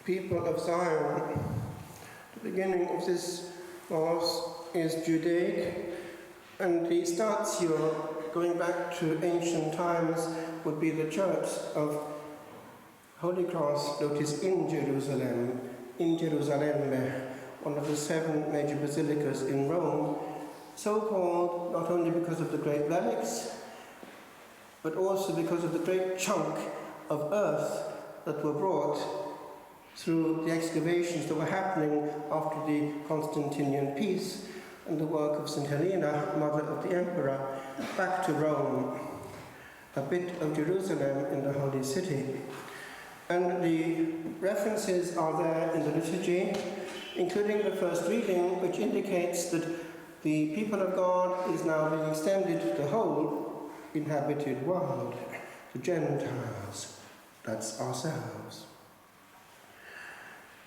people of Zion. The beginning of this verse is Judaic, and the statio, going back to ancient times, would be the church of Holy Cross, notice in Jerusalem, one of the 7 major basilicas in Rome, so called not only because of the great relics, but also because of the great chunk of earth that were brought through the excavations that were happening after the Constantinian peace and the work of St. Helena, mother of the emperor, back to Rome, a bit of Jerusalem in the Holy City. And the references are there in the liturgy, including the first reading, which indicates that the people of God is now being extended to the whole inhabited world, the Gentiles, that's ourselves.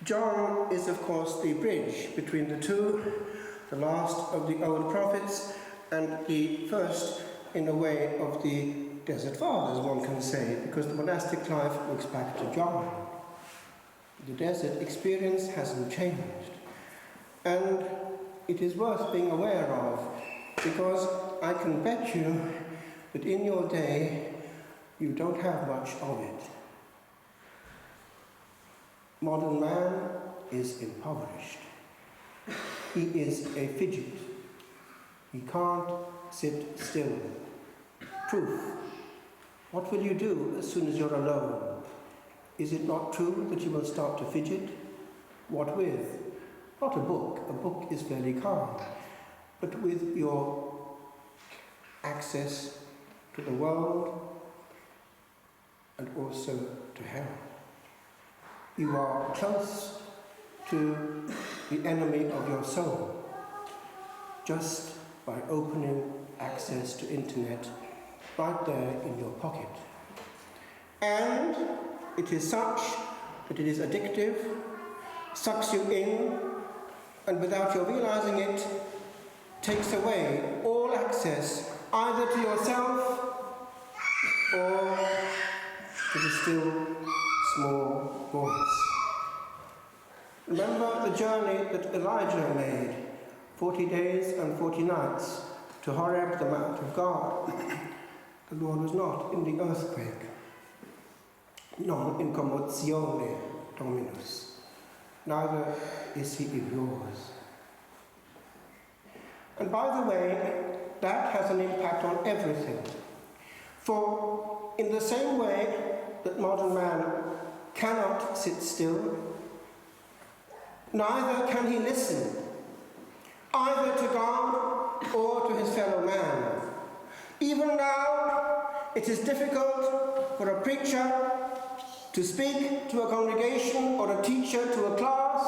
John is, of course, the bridge between the two, the last of the old prophets and the first, in a way, of the Desert Fathers, one can say, because the monastic life looks back to John. The desert experience hasn't changed. And it is worth being aware of, because I can bet you that in your day, you don't have much of it. Modern man is impoverished. He is a fidget. He can't sit still. Proof. What will you do as soon as you're alone? Is it not true that you will start to fidget? What with? Not a book. A book is fairly calm. But with your access to the world and also to hell. You are close to the enemy of your soul just by opening access to internet right there in your pocket. And it is such that it is addictive, sucks you in, and without your realizing it, takes away all access either to yourself or to the still small voice. Remember the journey that Elijah made, 40 days and 40 nights, to Horeb, the Mount of God. The Lord was not in the earthquake. Non in commozione Dominus. Neither is he in yours. And by the way, that has an impact on everything. For in the same way that modern man cannot sit still, neither can he listen, either to God or to his fellow man. Even now, it is difficult for a preacher to speak to a congregation, or a teacher to a class,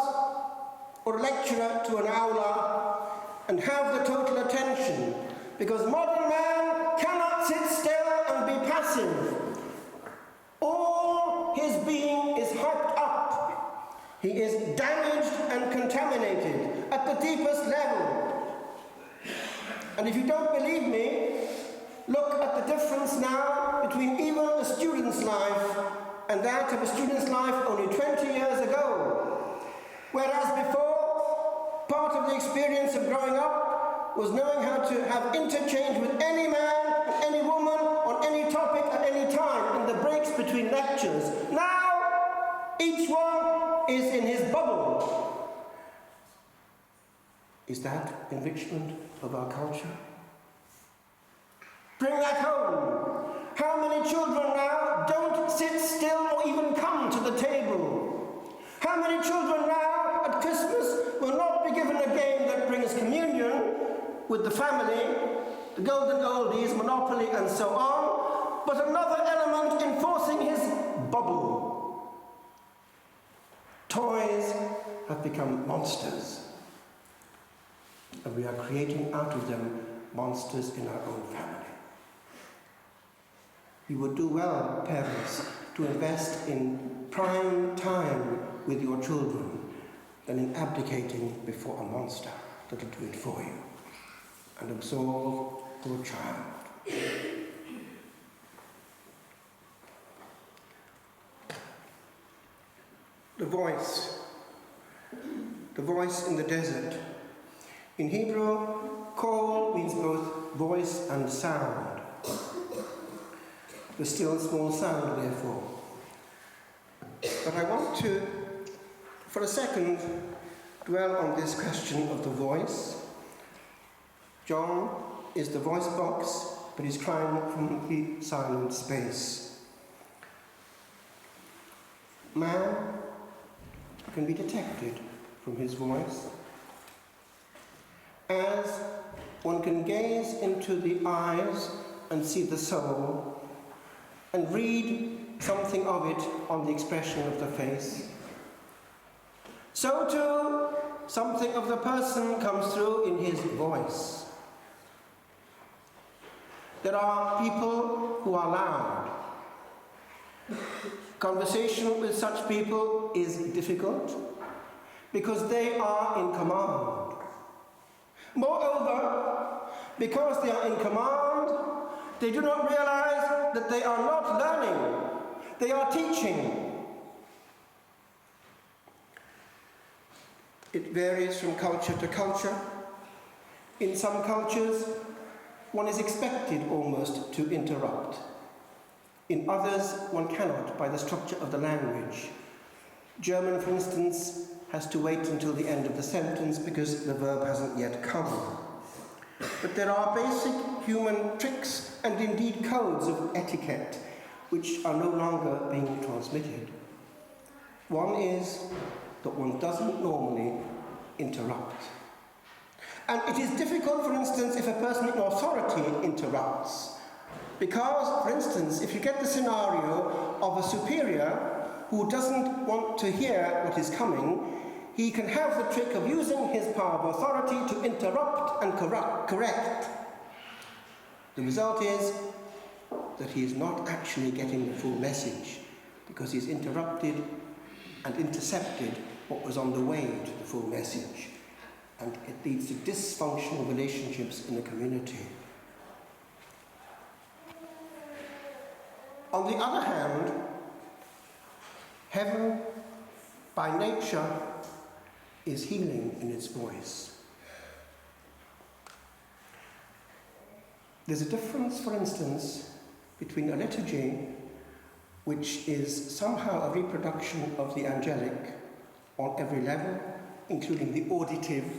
or a lecturer to an aula, and have the total attention, because modern man cannot sit still and be passive. All his being is hyped up. He is damaged and contaminated at the deepest level. And if you don't believe me, look at the difference now between even a student's life and that of a student's life only 20 years ago. Whereas before, part of the experience of growing up was knowing how to have interchange with any man, any woman, on any topic at any time, in the breaks between lectures. Now, each one is in his bubble. Is that enrichment of our culture? Bring that home. How many children now don't sit still or even come to the table? How many children now at Christmas will not be given a game that brings communion with the family, the golden oldies, Monopoly and so on, but another element enforcing his bubble? Toys have become monsters, and we are creating out of them monsters in our own family. You would do well, parents, to invest in prime time with your children than in abdicating before a monster that'll do it for you and absorb your child. the voice in the desert. In Hebrew, call means both voice and sound. The still small sound, therefore. But I want to, for a second, dwell on this question of the voice. John is the voice box, but he's crying from the silent space. Man can be detected from his voice, as one can gaze into the eyes and see the soul and read something of it on the expression of the face. So too, something of the person comes through in his voice. There are people who are loud. Conversation with such people is difficult because they are in command. Moreover, because they are in command, they do not realize that they are not learning, they are teaching. It varies from culture to culture. In some cultures, one is expected almost to interrupt. In others, one cannot by the structure of the language. German, for instance, has to wait until the end of the sentence because the verb hasn't yet come. But there are basic human tricks and indeed codes of etiquette which are no longer being transmitted. One is that one doesn't normally interrupt. And it is difficult, for instance, if a person in authority interrupts. Because, for instance, if you get the scenario of a superior who doesn't want to hear what is coming, he can have the trick of using his power of authority to interrupt and correct. The result is that he is not actually getting the full message because he's interrupted and intercepted what was on the way to the full message. And it leads to dysfunctional relationships in the community. On the other hand, heaven, by nature, is healing in its voice. There's a difference, for instance, between a liturgy, which is somehow a reproduction of the angelic on every level, including the auditive,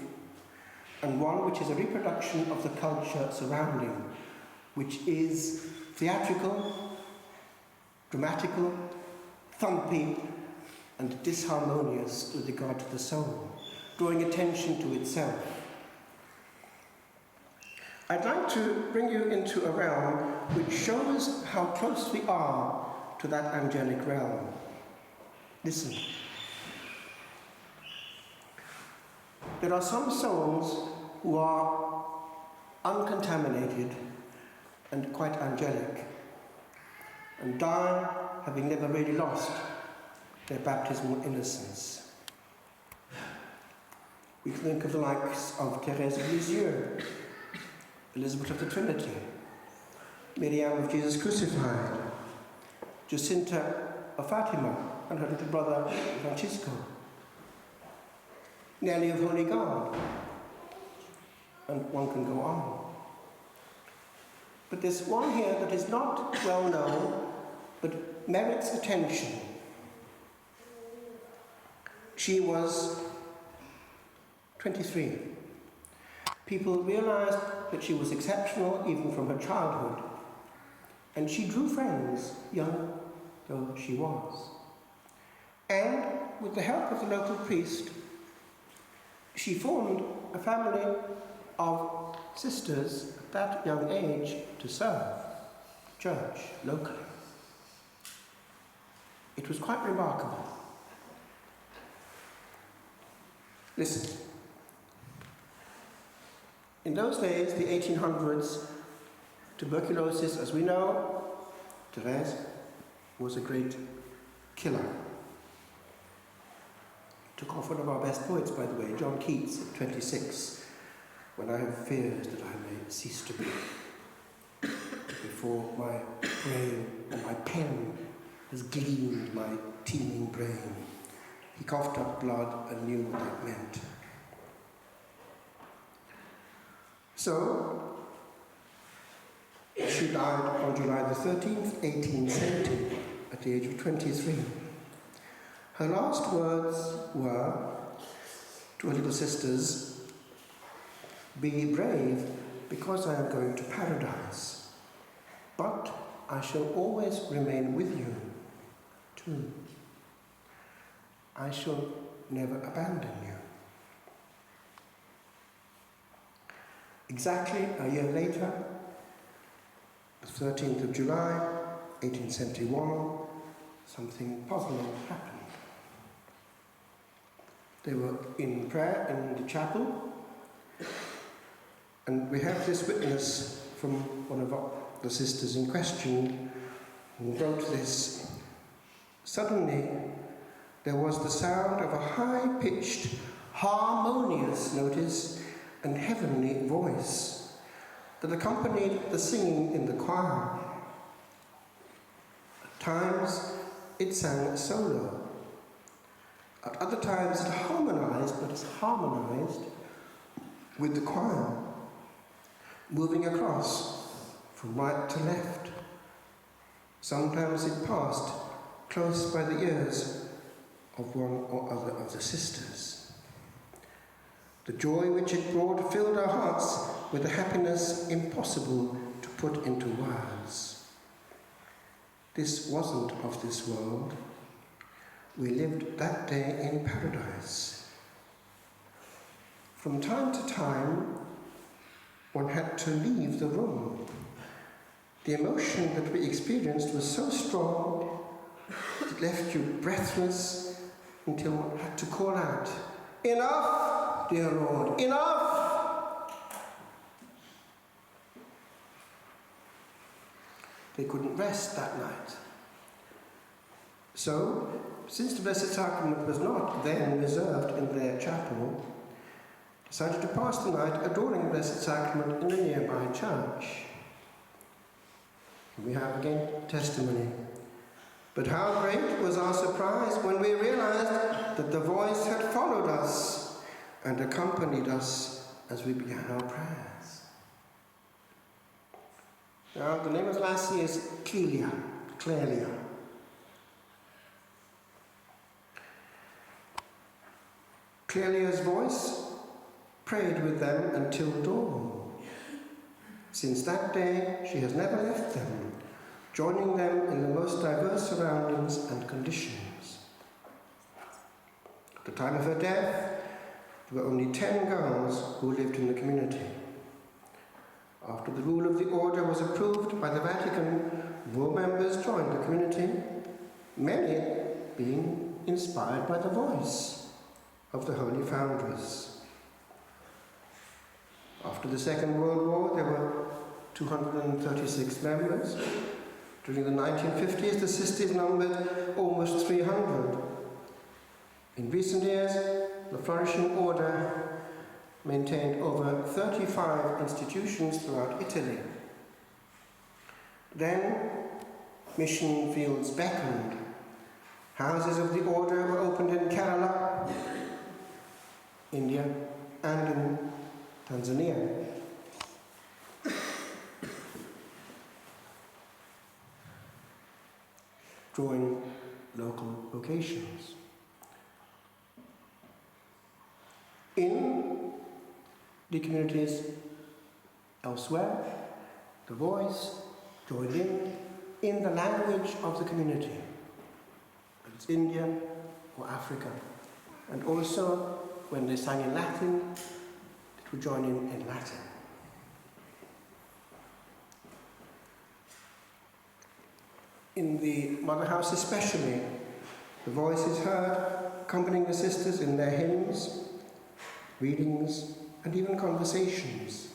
and one which is a reproduction of the culture surrounding, which is theatrical, dramatical, thumpy, and disharmonious with regard to the soul, drawing attention to itself. I'd like to bring you into a realm which shows how close we are to that angelic realm. Listen. There are some souls who are uncontaminated and quite angelic, and die having never really lost their baptismal innocence. We can think of the likes of Thérèse of Lisieux, Elizabeth of the Trinity, Miriam of Jesus Crucified, Jacinta of Fatima and her little brother Francisco, Nellie of Holy God, and one can go on. But there's one here that is not well known, but merits attention. She was 23. People realized that she was exceptional even from her childhood, and she drew friends, young though she was. And with the help of the local priest, she formed a family of sisters at that young age to serve the church locally. It was quite remarkable. Listen. In those days, the 1800s, tuberculosis, as we know, Thérèse, was a great killer. Took off one of our best poets, by the way, John Keats, at 26, when I have fears that I may cease to be, before my brain or my pen has gleamed my teeming brain. He coughed up blood and knew what that meant. So, she died on July the 13th, 1870, at the age of 23. Her last words were to her little sisters, "Be brave, because I am going to paradise, but I shall always remain with you, too. I shall never abandon you." Exactly a year later, the 13th of July, 1871, something puzzling happened. They were in prayer in the chapel, and we have this witness from one of the sisters in question who wrote this. Suddenly, there was the sound of a high-pitched, harmonious, notice, and heavenly voice that accompanied the singing in the choir. At times, it sang solo. At other times, it harmonized, but it's harmonized with the choir, moving across from right to left. Sometimes it passed close by the ears of one or other of the sisters. The joy which it brought filled our hearts with a happiness impossible to put into words. This wasn't of this world. We lived that day in paradise. From time to time, one had to leave the room. The emotion that we experienced was so strong, it left you breathless until one had to call out, "Enough, dear Lord, enough!" They couldn't rest that night. So, since the Blessed Sacrament was not then reserved in their chapel, decided to pass the night adoring the Blessed Sacrament in a nearby church. Here we have again testimony. But how great was our surprise when we realized that the voice had followed us and accompanied us as we began our prayers. Now, the name of Lassie is Clelia. Clelia's voice prayed with them until dawn. Since that day, she has never left them, joining them in the most diverse surroundings and conditions. At the time of her death, there were only 10 girls who lived in the community. After the rule of the order was approved by the Vatican, more members joined the community, many being inspired by the voice of the Holy Foundress. After the Second World War, there were 236 members. During the 1950s, the sisters numbered almost 300. In recent years, the flourishing order maintained over 35 institutions throughout Italy. Then, mission fields beckoned. Houses of the order were opened in Kerala, India, and in Tanzania. Drawing local vocations. In the communities elsewhere, the voice joined in the language of the community, whether it's India or Africa, and also when they sang in Latin, it would join in Latin. In the Mother House especially, the voice is heard accompanying the sisters in their hymns, readings, and even conversations.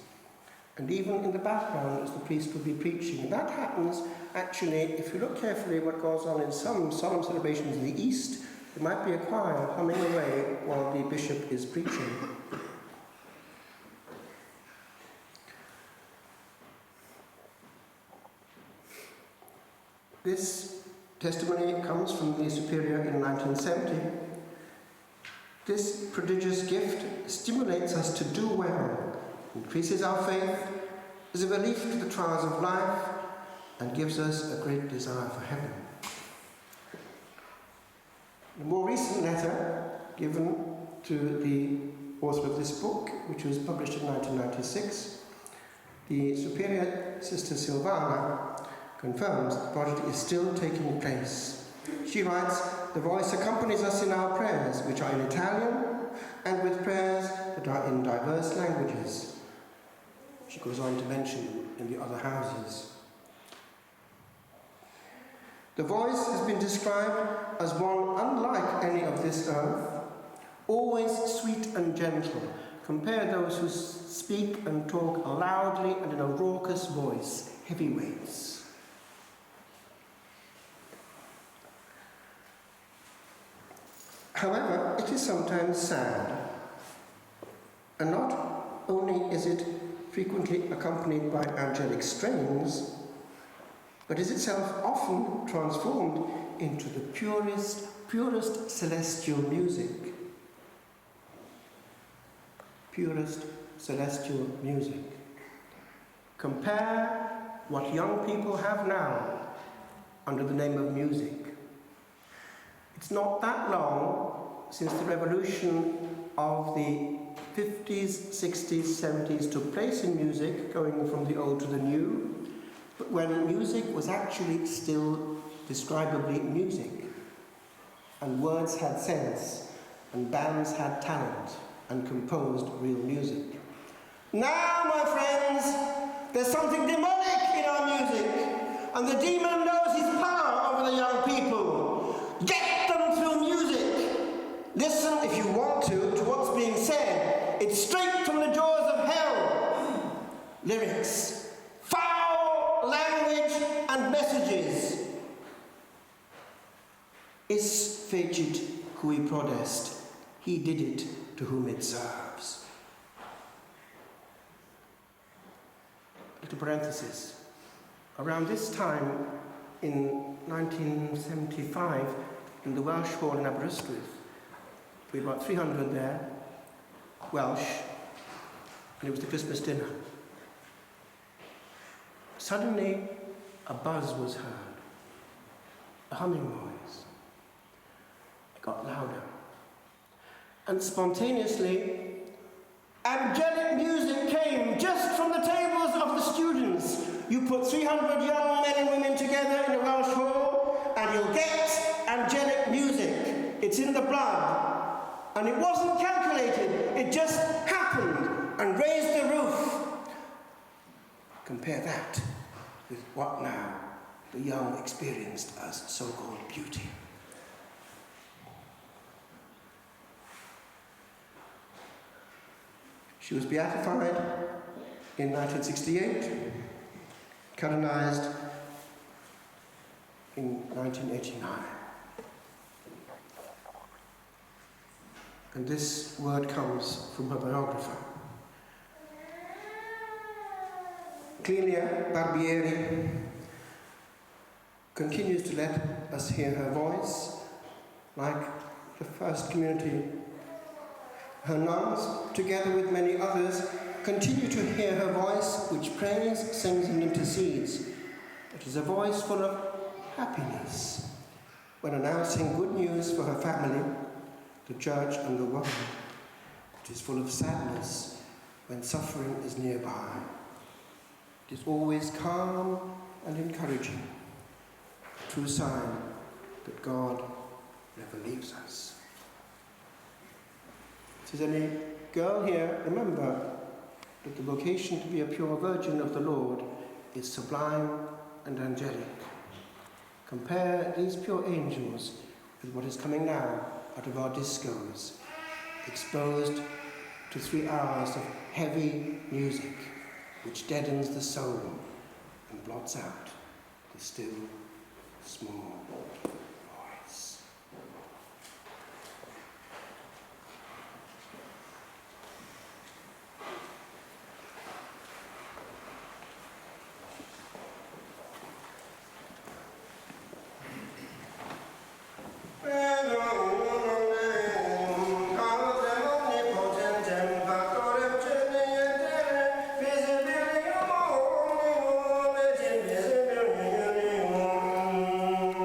And even in the background as the priest will be preaching. And that happens, actually, if you look carefully what goes on in some solemn celebrations in the East, there might be a choir humming away while the bishop is preaching. This testimony comes from the superior in 1970, This prodigious gift stimulates us to do well, increases our faith, is a relief to the trials of life, and gives us a great desire for heaven. A more recent letter given to the author of this book, which was published in 1996, the Superior Sister Silvana confirms the project is still taking place. She writes, "The voice accompanies us in our prayers, which are in Italian, and with prayers that are in diverse languages." She goes on to mention in the other houses. The voice has been described as one unlike any of this earth, always sweet and gentle. Compare those who speak and talk loudly and in a raucous voice, heavyweights. However, it is sometimes sad, and not only is it frequently accompanied by angelic strains, but is itself often transformed into the purest celestial music. Purest celestial music. Compare what young people have now under the name of music. It's not that long since the revolution of the 50s, 60s, 70s took place in music, going from the old to the new, but when music was actually still describably music, and words had sense, and bands had talent, and composed real music. Now, my friends, there's something demonic in our music, and the demon knows his power over the young people. Get them through music. Listen, if you want to what's being said. It's straight from the jaws of hell. Lyrics, foul language and messages. Is fecit cui prodest, he did it to whom it serves. Little parenthesis. Around this time, in 1975, in the Welsh Hall in Aberystwyth, we had about 300 there, Welsh, and it was the Christmas dinner. Suddenly, a buzz was heard, a humming noise. It got louder. And spontaneously, angelic music came just from the tables of the students. You put 300 young men and women together in a Welsh hall, and you'll get angelic music. It's in the blood. And it wasn't calculated, it just happened and raised the roof. Compare that with what now the young experienced as so-called beauty. She was beatified in 1968, canonized in 1989. And this word comes from her biographer. Clelia Barbieri continues to let us hear her voice, like the first community. Her nuns, together with many others, continue to hear her voice, which prays, sings, and intercedes. It is a voice full of happiness when announcing good news for her family, the church, and the world. It is full of sadness when suffering is nearby. It is always calm and encouraging, a true sign that God never leaves us. If there's any girl here, remember that the vocation to be a pure virgin of the Lord is sublime and angelic. Compare these pure angels with what is coming now out of our discos, exposed to 3 hours of heavy music which deadens the soul and blots out the still, small